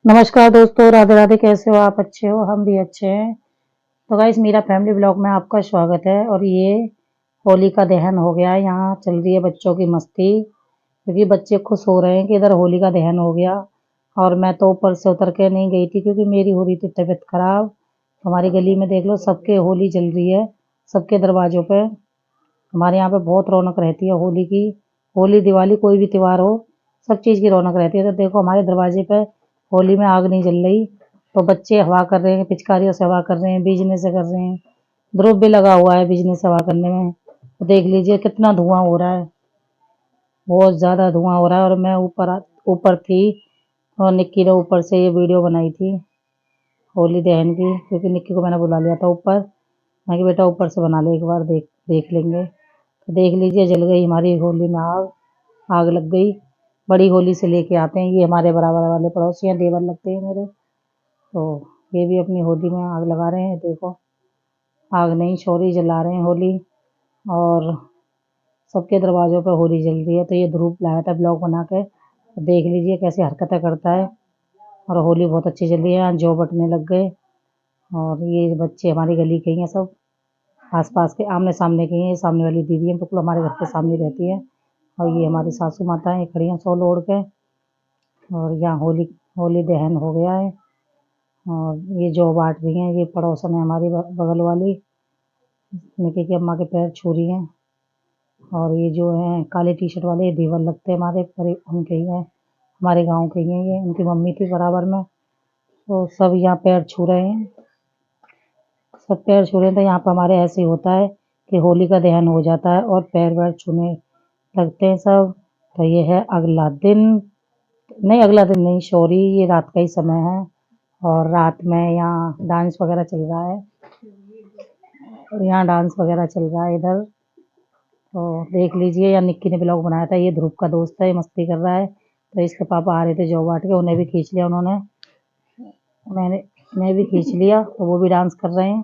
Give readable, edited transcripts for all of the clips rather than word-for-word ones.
नमस्कार दोस्तों, राधे राधे। कैसे हो आप? अच्छे हो? हम भी अच्छे हैं। तो गाइस, मेरा फैमिली ब्लॉग में आपका स्वागत है। और ये होली का दहन हो गया है। यहाँ चल रही है बच्चों की मस्ती, क्योंकि बच्चे खुश हो रहे हैं कि इधर होली का दहन हो गया। और मैं तो ऊपर से उतर के नहीं गई थी, क्योंकि मेरी हो रही थी तबीयत खराब। हमारी गली में देख लो, सबके होली जल रही है, सबके दरवाजों पे। हमारे यहाँ पे बहुत रौनक रहती है होली की। होली दिवाली कोई भी त्योहार हो, सब चीज़ की रौनक रहती है। तो देखो, हमारे दरवाजे पे होली में आग नहीं जल रही, तो बच्चे हवा कर रहे हैं, पिचकारियों से हवा कर रहे हैं, बिजली से कर रहे हैं। ध्रुव भी लगा हुआ है बिजली से हवा करने में। तो देख लीजिए कितना धुआं हो रहा है, बहुत ज़्यादा धुआं हो रहा है। और मैं ऊपर थी, और निक्की ने ऊपर से ये वीडियो बनाई थी होली दहन की, क्योंकि निक्की को मैंने बुला लिया था ऊपर। मैं कि बेटा ऊपर से बना ले एक बार, देख देख लेंगे। तो देख लीजिए, जल गई हमारी होली में आग। आग लग गई। बड़ी होली से लेके आते हैं, ये हमारे बराबर वाले पड़ोसी हैं, देवर लगते हैं मेरे। तो ये भी अपनी होली में आग लगा रहे हैं। देखो, आग नहीं, शोरी जला रहे हैं होली। और सबके दरवाजों पर होली जल रही है। तो ये ध्रुव लाया था ब्लॉग बना के, तो देख लीजिए कैसी हरकतें करता है। और होली बहुत अच्छी चल रही है। यहाँ जौ बटने लग गए। और ये बच्चे हमारी गली के ही हैं सब, आस पास के, आमने सामने के ही हैं। ये सामने वाली दीदी है, बिल्कुल हमारे घर के सामने रहती है। और ये हमारी सासू माता है, खड़ी हैं शॉल ओढ़ के। और यहाँ होली होली दहन हो गया है। और ये जौ बांट रही हैं, ये पड़ोसन है हमारी बगल वाली, निकी की अम्मा के पैर छू रही हैं। और ये जो है काले टी शर्ट वाले, ये देवर लगते हैं हमारे, पर उनके ही हैं, हमारे गांव के ही हैं। ये उनकी मम्मी थी बराबर में। तो सब यहाँ पैर छू रहे हैं, सब पैर छू रहे हैं। तो यहाँ पर हमारे ऐसे ही होता है कि होली का दहन हो जाता है और पैर वैर छूने लगते हैं सब। तो ये है अगला दिन, नहीं अगला दिन नहीं, सॉरी, ये रात का ही समय है। और रात में यहाँ डांस वगैरह चल रहा है, और यहाँ डांस वगैरह चल रहा है इधर। तो देख लीजिए, यहाँ निक्की ने ब्लॉग बनाया था। ये ध्रुव का दोस्त है, ये मस्ती कर रहा है। तो इसके पापा आ रहे थे जौ बांट के, उन्हें भी खींच लिया उन्होंने, मैं भी खींच लिया, तो वो भी डांस कर रहे हैं।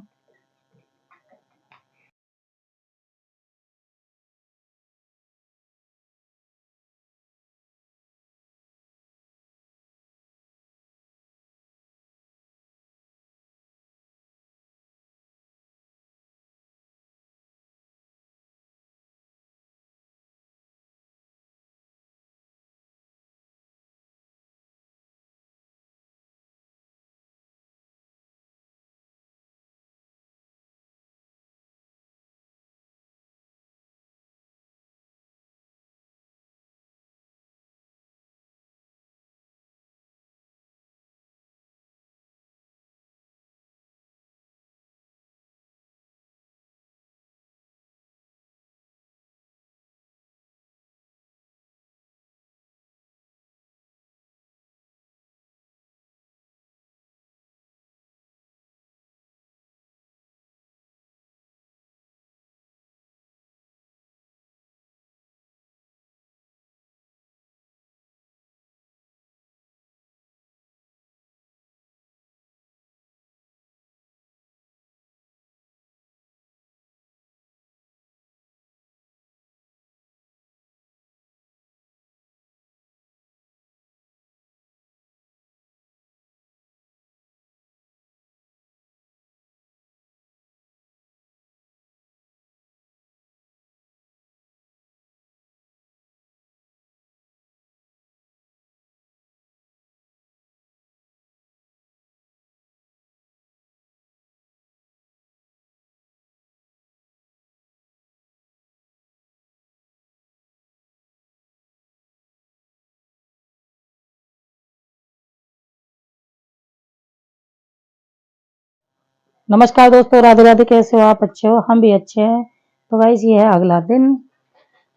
नमस्कार दोस्तों, राधे राधे। कैसे हो आप? अच्छे हो? हम भी अच्छे हैं। तो गाइस, ये है अगला दिन,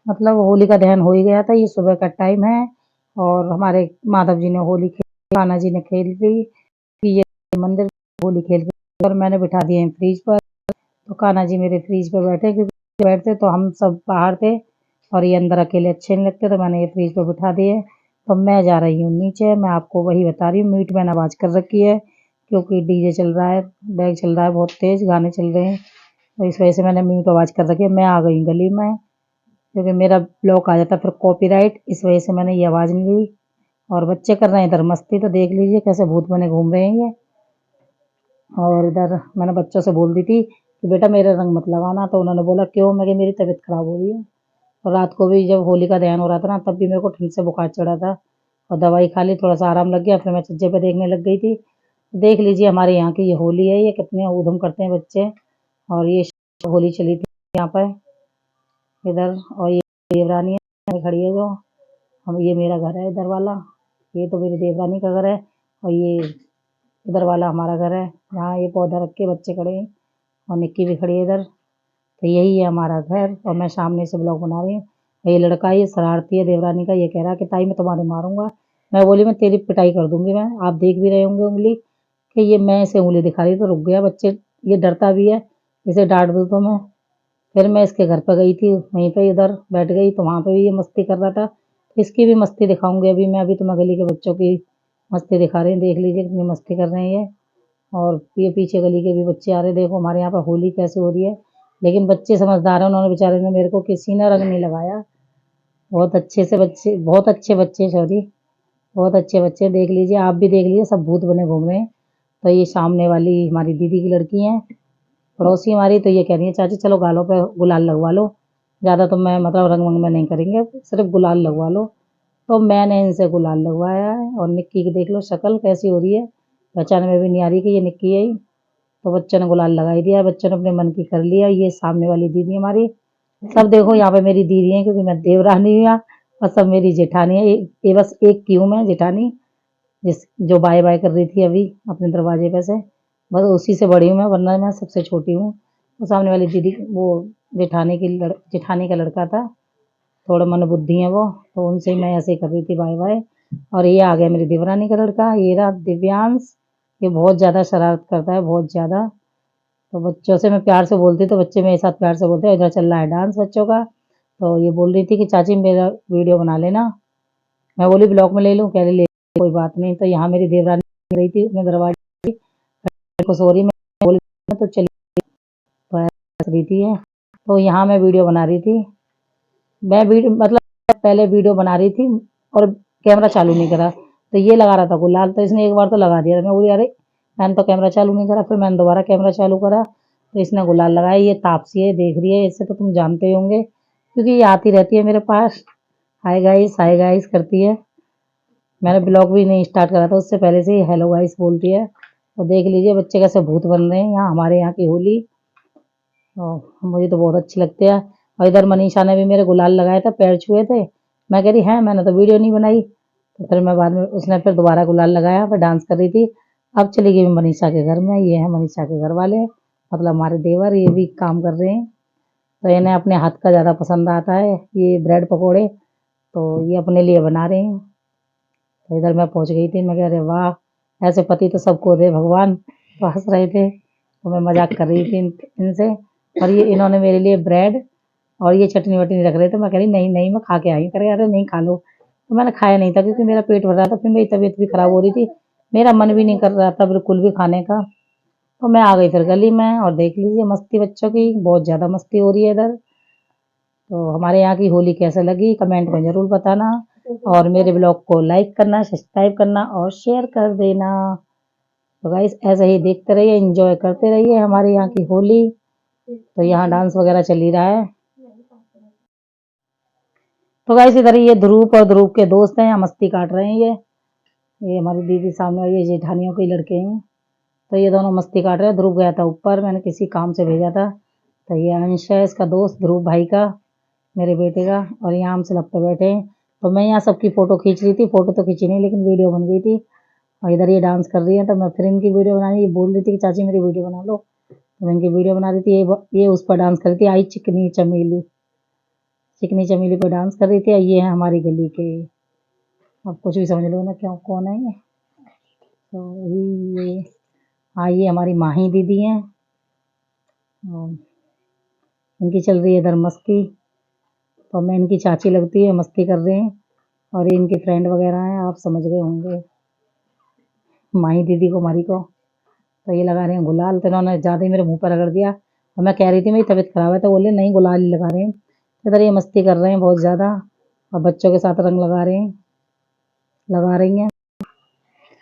मतलब होली का दहन हो ही गया था। ये सुबह का टाइम है, और हमारे माधव जी ने होली खेली, कान्हा जी ने खेल ली। ये मंदिर होली खेल रही, और मैंने बिठा दिए हैं फ्रिज पर। तो कान्हा जी मेरे फ्रिज पे बैठे, क्योंकि बैठते तो हम सब बाहर थे, और ये अंदर अकेले अच्छे नहीं लगते, तो मैंने ये फ्रिज पे बिठा दिए। तो मैं जा रही हूँ नीचे। मैं आपको वही बता रही हूँ, म्यूट मैंने आवाज़ कर रखी है, क्योंकि डीजे चल रहा है, बैग चल रहा है, बहुत तेज़ गाने चल रहे हैं। तो इस वजह से मैंने म्यूट आवाज़ कर रखी है। मैं आ गई गली में, क्योंकि मेरा ब्लॉक आ जाता है फिर कॉपीराइट, इस वजह से मैंने ये आवाज़ नहीं ली। और बच्चे कर रहे हैं इधर मस्ती, तो देख लीजिए कैसे भूत बने घूम रहे हैं ये। और इधर मैंने बच्चों से बोल दी थी कि बेटा मेरे रंग मत लगाना, तो उन्होंने बोला क्यों, मैं मेरी तबीयत खराब हो रही है। और रात को भी जब होली का दहन हो रहा था ना, तब भी मेरे को ठंड से बुखार चढ़ा था और दवाई खा ली, थोड़ा सा आराम लग गया, फिर मैं छज्जे पे देखने लग गई थी। देख लीजिए हमारे यहाँ की ये होली है, ये कितने ऊधम करते हैं बच्चे। और ये होली चली थी यहाँ पर इधर। और ये देवरानी है खड़ी है जो, हम ये मेरा घर है इधर वाला, ये तो मेरी देवरानी का घर है। और ये इधर वाला हमारा घर है, यहाँ ये पौधा रख के बच्चे खड़े हैं और निक्की भी खड़ी है इधर। तो यही है हमारा घर और मैं सामने से ब्लॉग बना रही हूँ। ये लड़का ये शरारती है देवरानी का, ये कह रहा है कि ताई मैं तुम्हारे मारूंगा। मैं बोली मैं तेरी पिटाई कर दूंगी, मैं आप देख भी रहे होंगे उंगली कि ये मैं इसे उंगली दिखा रही तो रुक गया। बच्चे ये डरता भी है, इसे डांट दूँ तो मैं। फिर मैं इसके घर पर गई थी, वहीं पे इधर बैठ गई, तो वहाँ पे भी ये मस्ती कर रहा था। इसकी भी मस्ती दिखाऊंगी अभी मैं, अभी तो मैं गली के बच्चों की मस्ती दिखा रही हूँ, देख लीजिए कितनी मस्ती कर रहे हैं ये। और ये पीछे गली के भी बच्चे आ रहे, देखो हमारे यहाँ पर होली कैसे हो रही है। लेकिन बच्चे समझदार हैं, उन्होंने बेचारे ने मेरे को किसी ने रंग नहीं लगाया। बहुत अच्छे से बच्चे, बहुत अच्छे बच्चे, सॉरी बहुत अच्छे बच्चे। देख लीजिए, आप भी देख लीजिए, सब भूत बने घूम रहे हैं। तो ये सामने वाली हमारी दीदी की लड़की है, पड़ोसी हमारी, तो ये कह रही है चाची चलो गालों पे गुलाल लगवा लो, ज़्यादा तो मैं मतलब रंग वंग में नहीं करेंगे, सिर्फ गुलाल लगवा लो। तो मैंने इनसे गुलाल लगवाया है। और निक्की की देख लो शक्ल कैसी हो रही है, पहचान में भी नहीं आ रही कि ये निक्की है ही। तो बच्चों ने गुलाल लगा ही दिया, बच्चों ने अपने मन की कर लिया। ये सामने वाली दीदी हमारी, सब देखो यहाँ पे मेरी दीदी है, क्योंकि मैं देवरानी हूँ यहाँ, और सब मेरी जेठानी है। ये बस एक की हूँ मैं जेठानी, जिस जो बाय बाय कर रही थी अभी अपने दरवाजे पे से, बस उसी से बड़ी हूँ मैं, वरना मैं सबसे छोटी हूँ। तो सामने वाली दीदी वो जेठानी का लड़का था, थोड़ा मन बुद्धि है वो, तो उनसे ही मैं ऐसे ही कर रही थी बाय बाय। और ये आ गया मेरी देवरानी का लड़का, ये रहा दिव्यांश। ये बहुत ज़्यादा शरारत करता है, बहुत ज़्यादा। तो बच्चों से मैं प्यार से बोलती तो बच्चे मेरे साथ प्यार से बोलते हैं। इधर चल रहा है डांस बच्चों का। तो ये बोल रही थी कि चाची मेरा वीडियो बना लेना, मैं बोली ब्लॉग में ले लूँ, कह रही ले कोई बात नहीं। तो यहाँ मेरी देवरानी रही थी अपने दरवाजे को, सॉरी मैं बोली तो चली रही थी। तो यहाँ मैं वीडियो बना रही थी, मैं वीडियो मतलब पहले वीडियो बना रही थी और कैमरा चालू नहीं करा, तो ये लगा रहा था गुलाल, तो इसने एक बार तो लगा दिया। मैं बोली अरे मैंने तो कैमरा चालू नहीं करा, फिर मैंने दोबारा कैमरा चालू करा, तो इसने गुलाल लगाया। ये तापसी है, देख रही है, इससे तो तुम जानते ही होंगे क्योंकि ये आती रहती है मेरे पास, हाय गाइस करती है। मैंने ब्लॉग भी नहीं स्टार्ट करा था, उससे पहले से ही हेलो गाइस बोलती है। तो देख लीजिए बच्चे कैसे भूत बन रहे हैं यहाँ हमारे यहाँ की होली। मुझे तो बहुत अच्छी लगती है। और इधर मनीषा ने भी मेरे गुलाल लगाए थे, पैर छुए थे, मैं कह रही है मैंने तो वीडियो नहीं बनाई। तो फिर मैं बाद में, उसने फिर दोबारा गुलाल लगाया, फिर डांस कर रही थी। अब चली गई मनीषा के घर में, ये है मनीषा के घर वाले, मतलब हमारे देवर, ये भी काम कर रहे हैं। तो इन्हें अपने हाथ का ज़्यादा पसंद आता है ये ब्रेड पकौड़े, तो ये अपने लिए बना रहे हैं। तो इधर मैं पहुंच गई थी, मैं कह रहे वाह ऐसे पति तो सबको दे भगवान, तो हंस रहे थे। तो मैं मजाक कर रही थी इनसे। और ये इन्होंने मेरे लिए ब्रेड और ये चटनी वटनी रख रहे थे, मैं कह रही नहीं नहीं मैं खा के आई हूँ, कह रहे अरे नहीं खा लो। तो मैंने खाया नहीं था क्योंकि मेरा पेट भर रहा था, फिर मेरी तबीयत भी खराब हो रही थी, मेरा मन भी नहीं कर रहा था बिल्कुल भी खाने का। तो मैं आ गई फिर गली में, और देख लीजिए मस्ती बच्चों की, बहुत ज़्यादा मस्ती हो रही है इधर। तो हमारे यहाँ की होली कैसे लगी कमेंट में ज़रूर बताना, और मेरे ब्लॉग को लाइक करना, सब्सक्राइब करना और शेयर कर देना। तो गाइस ऐसे ही देखते रहिए, एंजॉय करते रहिए हमारे यहाँ की होली। तो यहाँ डांस वगैरह चल ही रहा है। तो गाइस इधर ये ध्रुव और ध्रुव के दोस्त हैं, यहाँ मस्ती काट रहे हैं ये हमारी दीदी सामने, ये जेठानियों के लड़के हैं। तो ये दोनों मस्ती काट रहे हैं। ध्रुव गया था ऊपर, मैंने किसी काम से भेजा था। तो ये अंश है इसका दोस्त, ध्रुव भाई का, मेरे बेटे का। और यहाँ हम स्लैब पे बैठे हैं। तो मैं यहाँ सबकी फ़ोटो खींच रही थी, फ़ोटो तो खींची नहीं लेकिन वीडियो बन गई थी। और इधर ये डांस कर रही है, तो मैं फिर इनकी वीडियो बनाई, ये बोल रही थी कि चाची मेरी वीडियो बना लो, तो मैं इनकी वीडियो बना रही थी। ये उस पर डांस कर रही थी, आई चिकनी चमेली, चिकनी चमेली पर डांस कर रही थी। और ये है हमारी गली के, अब कुछ भी समझ लो ना क्यों कौन है ये। तो ये हाँ ये हमारी माही दीदी हैं, और इनकी चल रही है इधर मस्ती। तो मैं इनकी चाची लगती है, मस्ती कर रहे हैं। और ये इनके फ्रेंड वगैरह हैं, आप समझ गए होंगे माही दीदी को, हमारी को। तो ये लगा रहे हैं गुलाल, तो इन्होंने ज़्यादा ही मेरे मुंह पर रगड़ दिया। और मैं कह रही थी मेरी तबीयत खराब है, तो बोले नहीं गुलाल ही लगा रहे हैं। इधर ये मस्ती कर रहे हैं बहुत ज़्यादा, और बच्चों के साथ रंग लगा रहे हैं। लगा रही हैं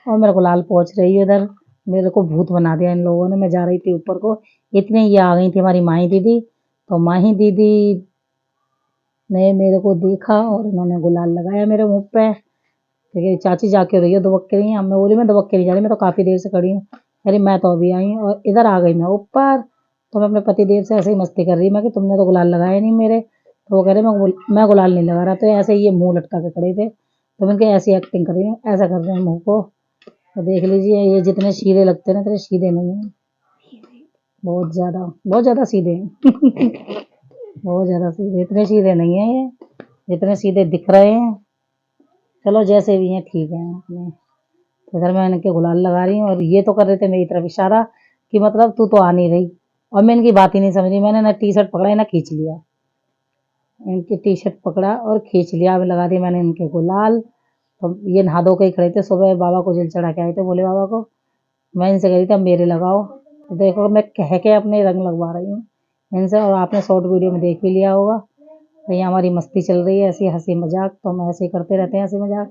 और मेरे गुलाल पहुंच रही है इधर। मेरे को भूत बना दिया इन लोगों ने। मैं जा रही थी ऊपर को, इतने ये आ गई थी हमारी माही दीदी। तो माही दीदी ने मेरे को देखा और उन्होंने गुलाल लगाया मेरे मुंह पे। क्योंकि चाची जाके रही है दुबक के रही। अब मैं बोली मैं दुबक के नहीं जा रही, मैं तो काफी देर से खड़ी हूँ। अरे मैं तो अभी आई हूँ और इधर आ गई मैं ऊपर। तो मैं अपने पति देव से ऐसे ही मस्ती कर रही मैं कि तुमने तो गुलाल लगाया नहीं मेरे। तो वो कह रहे मैं गुलाल नहीं लगा रहा। तो ऐसे ही ये मुंह लटका के खड़े थे। तो मैं इनके ऐसी एक्टिंग कर रही हूँ, ऐसा कर रहे हैं मुंह को। तो देख लीजिए ये जितने सीधे लगते हैं ना, इतने सीधे नहीं है। बहुत ज्यादा सीधे हैं। बहुत ज्यादा सीधे, इतने सीधे नहीं है ये जितने सीधे दिख रहे हैं। चलो जैसे भी हैं ठीक है अपने। इधर मैं इनके गुलाल लगा रही हूँ और ये तो कर रहे थे मेरी तरफ इशारा कि मतलब तू तो आ नहीं रही। और मैं इनकी बात ही नहीं समझी। मैंने ना टी शर्ट पकड़ा ना खींच लिया। इनकी टी शर्ट पकड़ा और खींच लिया। अब लगा दिया मैंने इनके गुलाल। तो ये नहा धो के ही खड़े थे। सुबह बाबा को जल चढ़ा के आए थे भोले बाबा को। मैं इनसे कह रही थी अब मेरे लगाओ। तो देखो मैं कह के अपने रंग लगवा रही हूँ इनसे। और आपने शॉर्ट वीडियो में देख भी लिया होगा। तो ये हमारी मस्ती चल रही है, ऐसी हंसी मजाक। तो हम ऐसे ही करते रहते हैं हंसी मजाक।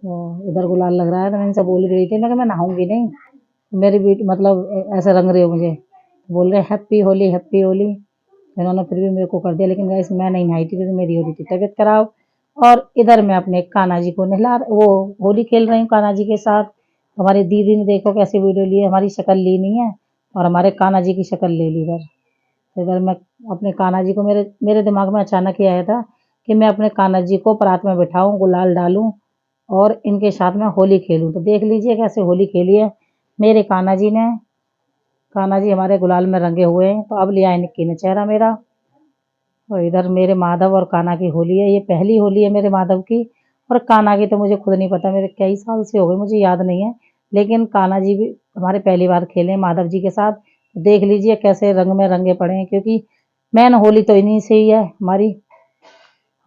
तो इधर गुलाल लग रहा है तो मैं इनसे बोल रही थी मैं कि मैं नहाऊंगी नहीं। मेरी बेटी मतलब ऐसे रंग रहे हो मुझे। बोल रहे हैप्पी होली हैप्पी होली। इन्होंने फिर भी मेरे को कर दिया। लेकिन गाइस मैं नहीं नहाई थी क्योंकि मेरी हो रही थी तबीयत खराब। और इधर मैं अपने कान्हा जी को नहला वो होली खेल रही हूँ कान्हा जी के साथ। हमारी दीदी ने देखो कैसी वीडियो ली है। हमारी शक्ल ली नहीं है और हमारे कान्हा जी की शक्ल ले ली इधर। तो इधर मैं अपने कान्हा जी को मेरे मेरे दिमाग में अचानक ही आया था कि मैं अपने कान्हा जी को परात में बिठाऊं, गुलाल डालूं और इनके साथ में होली खेलूं। तो देख लीजिए कैसे होली खेली है मेरे कान्हा जी ने। कान्हा जी हमारे गुलाल में रंगे हुए हैं। तो अब लिया है निक्की ने चेहरा मेरा। और इधर मेरे माधव और कान्हा की होली है। ये पहली होली है मेरे माधव की। और कान्हा की तो मुझे खुद नहीं पता, मेरे कई साल से हो गए मुझे याद नहीं है। लेकिन कान्हा जी भी हमारे पहली बार खेले माधव जी के साथ। देख लीजिए कैसे रंग में रंगे पड़े हैं। क्योंकि मेन होली तो इन्हीं से ही है हमारी।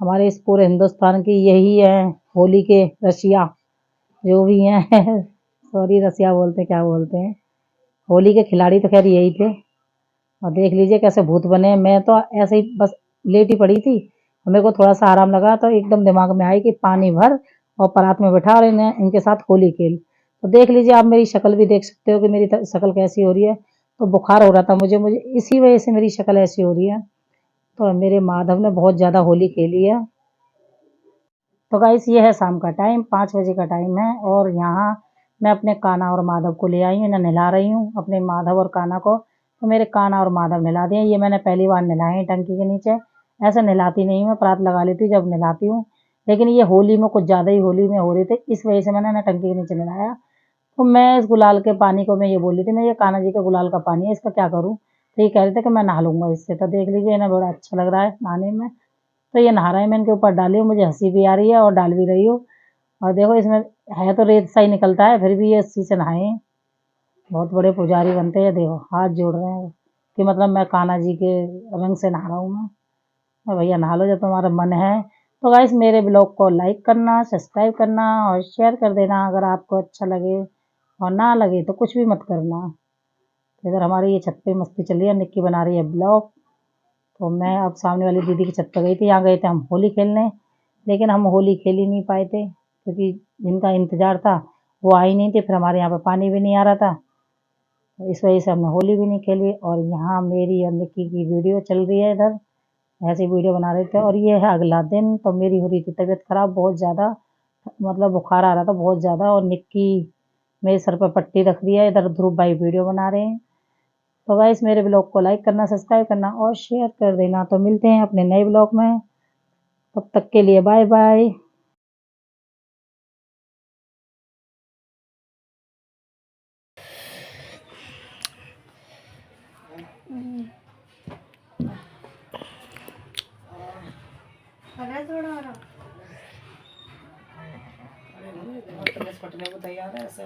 हमारे इस पूरे हिंदुस्तान की यही है होली के रसिया जो भी हैं। सॉरी रसिया बोलते क्या बोलते हैं। होली के खिलाड़ी तो खैर यही थे। और देख लीजिए कैसे भूत बने हैं। मैं तो ऐसे ही बस लेटी पड़ी थी और मेरे को थोड़ा सा आराम लगा तो एकदम दिमाग में आई कि पानी भर और परात में बैठा और इन्हें इनके साथ होली खेल। तो देख लीजिए आप मेरी शक्ल भी देख सकते हो कि मेरी शक्ल कैसी हो रही है। तो बुखार हो रहा था मुझे मुझे इसी वजह से मेरी शक्ल ऐसी हो रही है। तो मेरे माधव ने बहुत ज़्यादा होली खेली है। तो गाइस ये है शाम का टाइम, 5 बजे का टाइम है। और यहाँ मैं अपने कान्हा और माधव को ले आई हूँ, इन्हें नहला रही हूँ अपने माधव और कान्हा को। तो मेरे कान्हा और माधव नहला दिए। ये मैंने पहली बार नहलाए हैं टंकी के नीचे। ऐसे नहलाती नहीं, मैं परात लगा लेती जब नहलाती हूँ। लेकिन ये होली में कुछ ज़्यादा ही होली में हो रही थी, इस वजह से मैंने ना टंकी के नीचे नहलाया। तो मैं इस गुलाल के पानी को मैं ये बोल रही थी मैं ये कान्हा जी के गुलाल का पानी है इसका क्या करूँ। तो ये कह रहे थे कि मैं नहा लूंगा इससे। तो देख लीजिए इन्हें बड़ा अच्छा लग रहा है नहाने में। तो ये नहा रहा है, मैं इनके ऊपर डाली हूँ, मुझे हंसी भी आ रही है और डाल भी रही हूँ। और देखो इसमें है तो रेत सा ही निकलता है, फिर भी ये इसी से नहाए। बहुत बड़े पुजारी बनते हैं। देखो हाथ जोड़ रहे हैं कि मतलब मैं कान्हा जी के रंग से नहा रहा हूँ मैं। भैया नहा लो जब तुम्हारा मन है। तो गाइस मेरे ब्लॉग को लाइक करना, सब्सक्राइब करना और शेयर कर देना अगर आपको अच्छा लगे। और ना लगे तो कुछ भी मत करना। इधर हमारी ये छत पे मस्ती चल रही है, निक्की बना रही है ब्लॉग। तो मैं अब सामने वाली दीदी की छत पर गई थी, यहाँ गए थे हम होली खेलने। लेकिन हम होली खेल ही नहीं पाए थे क्योंकि जिनका इंतजार था वो आ ही नहीं थे। फिर हमारे यहाँ पे पानी भी नहीं आ रहा था। तो इस वजह से हमने होली भी नहीं खेली। और यहाँ मेरी और निक्की की वीडियो चल रही है इधर। ऐसी वीडियो बना रहे थे। और ये है अगला दिन। तो मेरी हो रही थी तबीयत खराब बहुत ज़्यादा, मतलब बुखार आ रहा था बहुत ज़्यादा। और निक्की मेरे सर पर पट्टी रख दी है, इधर ध्रुव भाई वीडियो बना रहे हैं। तो गाइस मेरे ब्लॉग को लाइक करना, सब्सक्राइब करना और शेयर कर देना। तो मिलते हैं अपने नए ब्लॉग में, तब तक के लिए बाय बाय। फटने को तैयार है ऐसे।